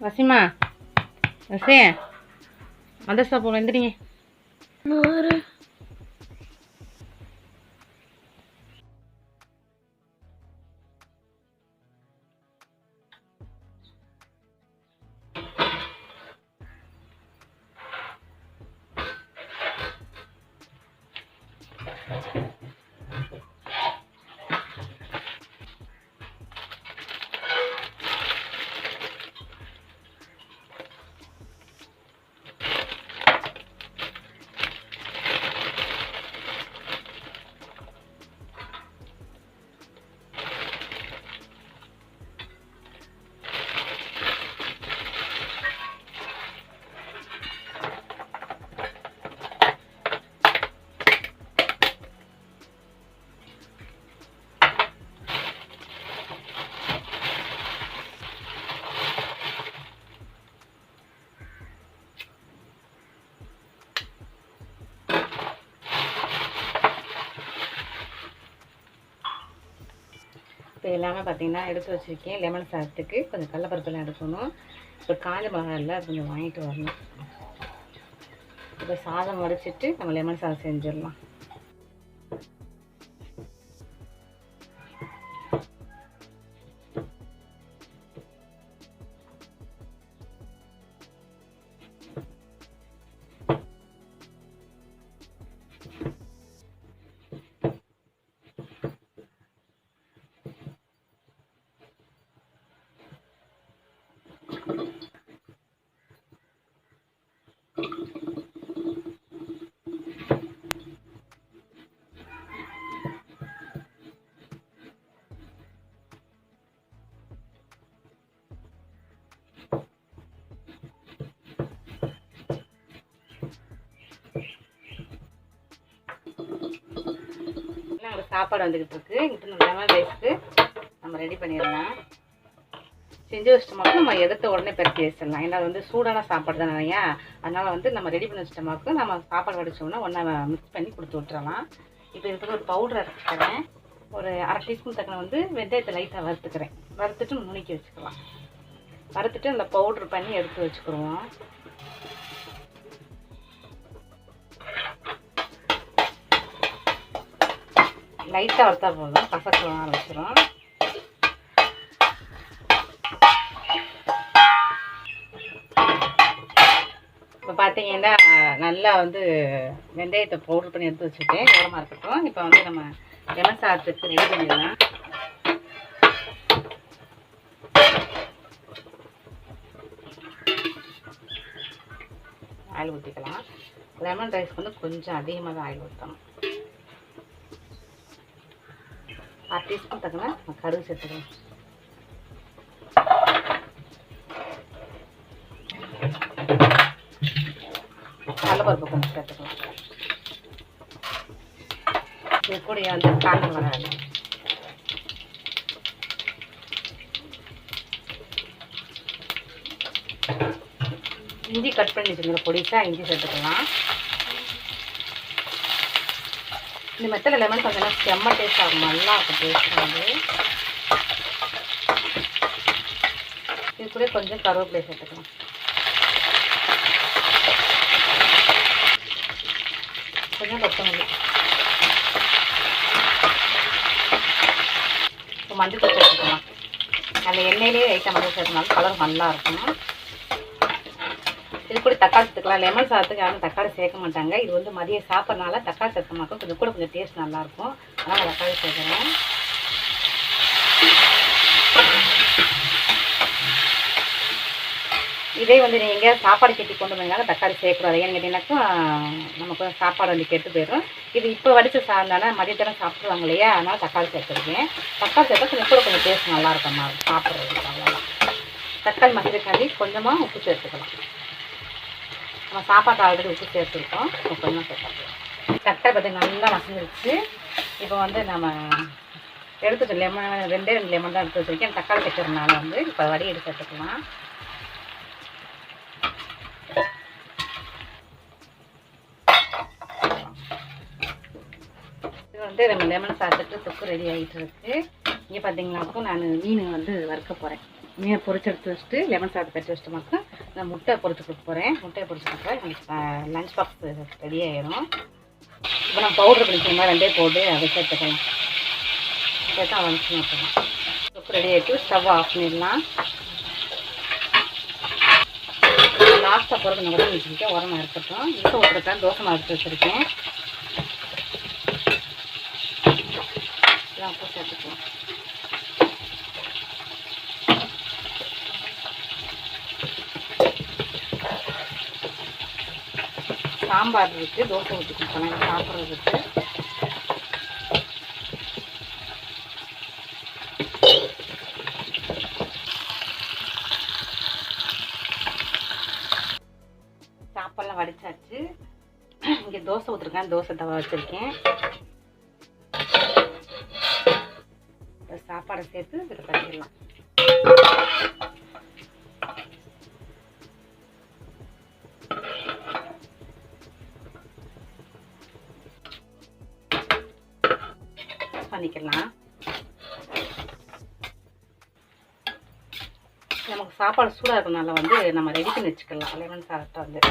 வசிமா வசே மதர்சா போகணும் எந்திரிங்க. இப்போ எல்லாமே பார்த்தீங்கன்னா எடுத்து வச்சுருக்கேன். லெமன் சாதத்துக்கு கொஞ்சம் கடலப்பருப்புலாம் எடுக்கணும். இப்போ காஞ்ச மிளகாயில் அது கொஞ்சம் வாங்கிட்டு வரணும். இப்போ சாதம் வடிச்சிட்டு நம்ம லெமன் சாதம் செஞ்சிடலாம். சாப்பாடு வந்துக்கிட்டு இருக்கு. இங்கிட்டு லெமன் ரைஸ்க்கு நம்ம ரெடி பண்ணிடலாம். செஞ்சு வச்சிட்டோமாக்கும் நம்ம எடுத்த உடனே பரட்டி வச்சிடலாம். ஏன்னா அது வந்து சூடான சாப்பாடு தானே இல்லையா, அதனால் வந்து நம்ம ரெடி பண்ணி வச்சிட்டோமாக்கும் நம்ம சாப்பாடு வடிச்சோம்னா ஒன்றா மிக்ஸ் பண்ணி கொடுத்து விட்டுறலாம். இப்போ இதுக்கு ஒரு பவுடர் அரைச்சிக்கிறேன். ஒரு 1/2 டீஸ்பூன் தக்கன வந்து வெந்தயத்தை லைட்டாக வறுத்துக்கிறேன். வறுத்துட்டு நுணுக்கி வச்சுக்கலாம். வறுத்துட்டு அந்த பவுட்ரு பண்ணி எடுத்து வச்சுக்கிடுவோம். லைட்டாக வறுத்தா போதும், கசக்கலாம் ஆரம்பிச்சிடும். இப்போ பார்த்தீங்கன்னா நல்லா வந்து வெந்தயத்தை பவுடர் பண்ணி எடுத்து வச்சுட்டேன். ஓரமாக இருக்கட்டும். இப்போ வந்து நம்ம லெமன் சாதத்துக்கு ரெடி பண்ணிடலாம். ஆயில் ஊற்றிக்கலாம். லெமன் ரைஸ்க்கு வந்து கொஞ்சம் அதிகமாக தான் ஆயில் ஊற்றணும். 1/2 டீஸ்பூன் தக்கன நம்ம கடுகு சேர்த்துக்கலாம். கடலைப்பருப்பு கொஞ்சம் சேர்த்துக்கலாம். இது கூட வந்து காஞ்ச மிளகாய், இஞ்சி கட் பண்ணி வச்சுருங்க பொடிசா, இஞ்சி சேர்த்துக்கலாம். இந்த மெத்தடில் லெமன் கொஞ்சம் செம்ம டேஸ்ட் ஆகும், நல்லா இருக்கும் டேஸ்ட் வந்து. இது கூட கொஞ்சம் கருவேப்பிலை சேர்த்துக்கலாம். கொஞ்சம் கொத்தமல்லி, இப்போ மஞ்சள் தூள் சேர்த்துக்கலாம். அந்த எண்ணெயிலேயே ஐட்டம் மஞ்சள் சேர்த்துனாலும் கலர் நல்லா இருக்கும். இது கூட தக்காளி சேர்த்துக்கலாம். லெமன் சாதத்துக்கு யாரும் தக்காளி சேர்க்க மாட்டாங்க. இது வந்து மதியம் சாப்பிட்றதுனால தக்காளி சேர்த்தமாக்கும் கொஞ்சம் கூட கொஞ்சம் டேஸ்ட் நல்லாயிருக்கும். அதனால் தக்காளி சேர்க்குறேன். இதே வந்து நீங்கள் எங்கேயாவது சாப்பாடு கெட்டி கொண்டு வந்தாலும் தக்காளி சேர்க்கக்கூடாது. ஏன்னு கேட்டிங்கனாக்கா நமக்கு சாப்பாடு வந்து கெட்டு போயிடும். இது இப்போ வடித்து சார்ந்தானே மதியத்தரம் சாப்பிடுவாங்க இல்லையா, அதனால் தக்காளி சேர்த்துருக்கேன். தக்காளி சேர்த்தா கொஞ்சம் கூட கொஞ்சம் டேஸ்ட் நல்லாயிருக்கும் சாப்பிட்றதுக்கு. அவ்வளோதான். தக்காளி மசிதுக்காண்டி கொஞ்சமாக உப்பு சேர்த்துக்கலாம். நம்ம சாப்பாட்டு ஆல்ரெடி உப்பு சேர்த்துருக்கோம். இப்போ கொஞ்சமாக சேர்த்துக்கலாம். தக்காளி பார்த்து நல்லா மசிஞ்சிருச்சு. இப்போ வந்து நம்ம எடுத்துட்டு லெமன் 2 லெமன் தான் எடுத்து வச்சுருக்கேன். தக்காளி சேர்க்கறதுனால வந்து இப்போ வடி எடுத்து சேர்த்துக்கலாம். இது வந்து நம்ம லெமன் சாப்பிட்டுட்டு தொக்கு ரெடி ஆகிட்டு இருக்கு. இங்கே பார்த்தீங்கன்னாக்கும் நான் மீன் வந்து வறுக்க போகிறேன். மீனை பொரிச்சு எடுத்து வச்சுட்டு லெமன் சாதத்தை கட்டி வச்சுட்டு மட்டும் நான் முட்டை பொரிச்சு கொடுக்க போகிறேன். முட்டையை பொரிச்சு கொடுப்பேன். எனக்கு லஞ்ச் பாக்ஸ் ரெடி ஆகிடும். இப்போ நான் பவுட்ரு பண்ணிக்கலாம், ரெண்டே போட்டு அதை சேர்த்துக்கலாம். சேர்த்தா லஞ்ச் மட்டும் சூப்பு ரெடி ஆகிட்டு ஸ்டவ் ஆஃப் பண்ணிடலாம். லாஸ்ட்டாக பொறுக்கணும் கூட வச்சுருக்கேன். உரமாக இருக்கட்டும். இப்போ ஊற்றுறதுக்காக தோசை மாவு எடுத்து வச்சுருக்கேன். இதெல்லாம் அப்போ சேர்த்துக்கலாம். சாம்பார் இருக்குது, தோசை ஊற்றி கொடுத்தேன் சாப்பிட்றதுக்கு. சாப்பாடெல்லாம் வடிச்சாச்சு. இங்கே தோசை ஊற்றிருக்கேன், தோசை தவா வச்சுருக்கேன். சாப்பாடை சேர்த்து இதில் கட்டிடலாம். பண்ணிக்கலாம். நமக்கு சாப்பாடு சூடாக இருக்கனால வந்து நம்ம ரெடி பண்ணி வச்சுக்கலாம். லெமன் சாதத்தை வந்து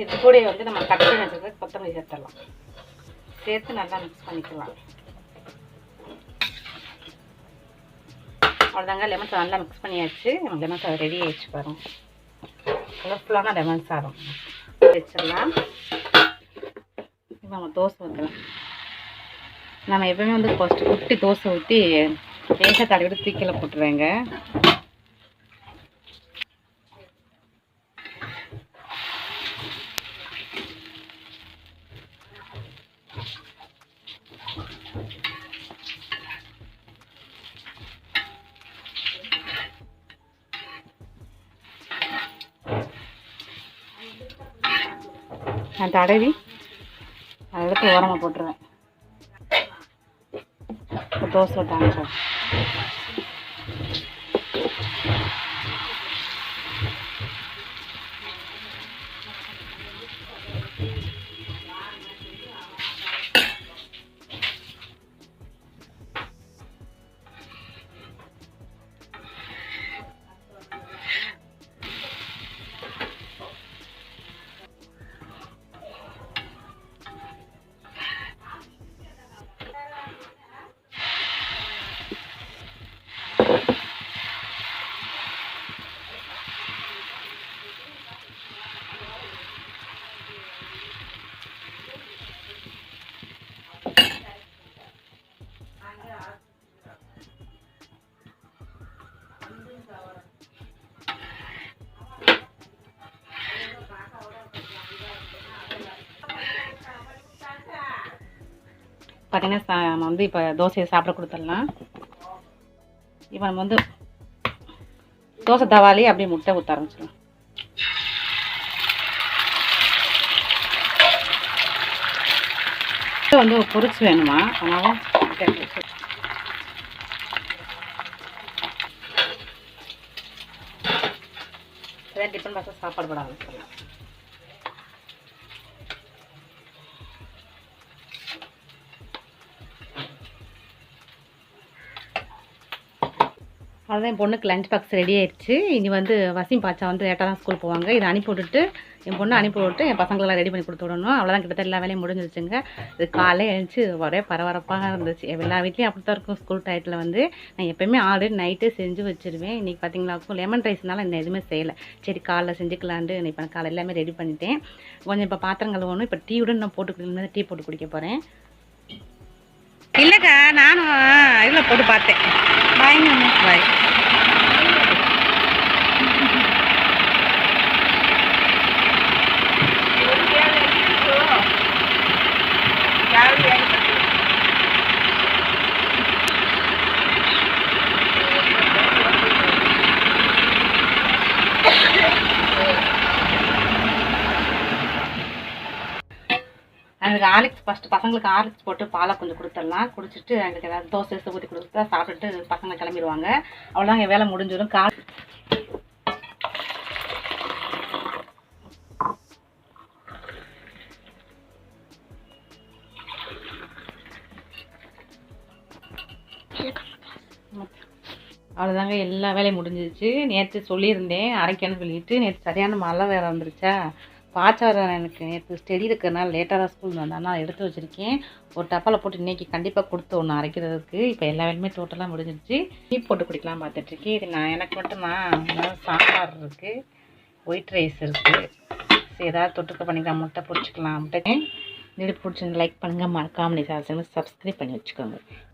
இது கூட வந்து நம்ம கட் பண்ணி வச்சுருக்க கொத்தமல்லி சேர்த்துடலாம். சேர்த்து நல்லா மிக்ஸ் பண்ணிக்கலாம். அவ்வளோதாங்க, லெமன் சாதம் நல்லா மிக்ஸ் பண்ணியாச்சு. நம்ம லெமன் சாதம் ரெடி ஆகிடுச்சு பாருங்க. கலர்ஃபுல்லான லெமன் சாதம் வச்சிடலாம். இப்போ நம்ம தோசை ஊற்றலாம். நம்ம எப்பவுமே வந்து ஃபஸ்ட்டு குட்டி தோசை ஊற்றி தேங்காய் தடவி விட்டு தூக்கில போட்டுருவேங்க. நான் தடவி அதை எடுத்து ஓரமாக போட்டுருவேன். இப்போ தோசை தாங்க. பார்த்தீங்கன்னா நம்ம வந்து இப்போ தோசையை சாப்பிட கொடுத்துடலாம். இப்போ நம்ம வந்து தோசை தவாலே அப்படியே முட்டை ஊற்ற ஆரம்பிச்சிடலாம். முட்டை வந்து பொரிச்சு வேணுமா, அதனால டிஃபன் பாக்ஸில் சாப்பாடு போட ஆரம்பிச்சிடலாம். அவ்வளோதான், என் பொண்ணுக்கு லஞ்ச் பாக்ஸ் ரெடி ஆயிடுச்சு. இனி வந்து வசிம் பாச்சா வந்து லேட்டாக தான் ஸ்கூல் போவாங்க. இதை அனுப்பி விட்டுட்டு என் பொண்ணை அனுப்பி விட்டு என் பசங்களெல்லாம் ரெடி பண்ணி கொடுத்து விடணும். அவ்வளோதான், கிட்டத்தட்ட எல்லா வேலையும் முடிஞ்சிருச்சுங்க. இது காலையில் எழுந்துச்சு ஒரே பரபரப்பாக இருந்துச்சு. எல்லா வீட்லேயும் அப்படி தான் இருக்கும். ஸ்கூல் டயத்தில் வந்து நான் எப்போயுமே ஆல்ரெடி நைட்டே செஞ்சு வச்சுருவேன். இன்றைக்கி பார்த்தீங்களாக்கும் லெமன் ரைஸ்னால இந்த எதுவுமே செய்யலை. சரி காலைல செஞ்சுக்கலான்ட்டு இப்போ நான் காலை எல்லாமே ரெடி பண்ணிட்டேன். கொஞ்சம் இப்போ பாத்திரம் கழுவணும். இப்போ டீயுடன் நான் போட்டு குடிக்கணும். டீ போட்டு குடிக்க போகிறேன். இல்லைக்கா, நானும் இதில் போட்டு பார்த்தேன். பாய்ங்க, பாய். எனக்கு ஹார்லிக்ஸ் ஃபஸ்ட்டு பசங்களுக்கு ஹார்லிக்ஸ் போட்டு பாலை கொஞ்சம் கொடுத்துடலாம். குடிச்சிட்டு எனக்கு ஏதாவது தோசை ஊற்றி கொடுத்தா சாப்பிட்டுட்டு பசங்க கிளம்பிடுவாங்க. அவ்வளோதான், என் வேலை முடிஞ்சிடும். அவ்வளோதாங்க, எல்லா வேலையும் முடிஞ்சிருச்சு. நேற்று சொல்லியிருந்தேன் அரைக்கணும்னு சொல்லிட்டு, நேற்று சரியான மழை வேறு வந்துருச்சா. பாச்சாரம் எனக்கு நேற்று ஸ்டெடி இருக்கிறதுனால லேட்டாக தான் ஸ்கூல் வந்தேன். நான் எடுத்து வச்சுருக்கேன். ஒரு டப்பாவில் போட்டு இன்றைக்கி கண்டிப்பாக கொடுத்து ஒன்று அரைக்கிறதுக்கு. இப்போ எல்லா வேலையுமே டோட்டலாக முடிஞ்சிருச்சு. டீ போட்டு குடிக்கலாம் பார்த்துட்ருக்கேன். இது நான் எனக்கு மட்டும்தான். சாம்பார் இருக்குது, ஒயிட் ரைஸ் இருக்குது. சரி, ஏதாவது தொட்டுக்க பண்ணிக்கலாம். முட்டை பொரிச்சிக்கலாம். முட்டை பிடிச்சி லைக் பண்ணுங்கள், மறக்காமல் சப்ஸ்கிரைப் பண்ணி வச்சுக்கோங்க.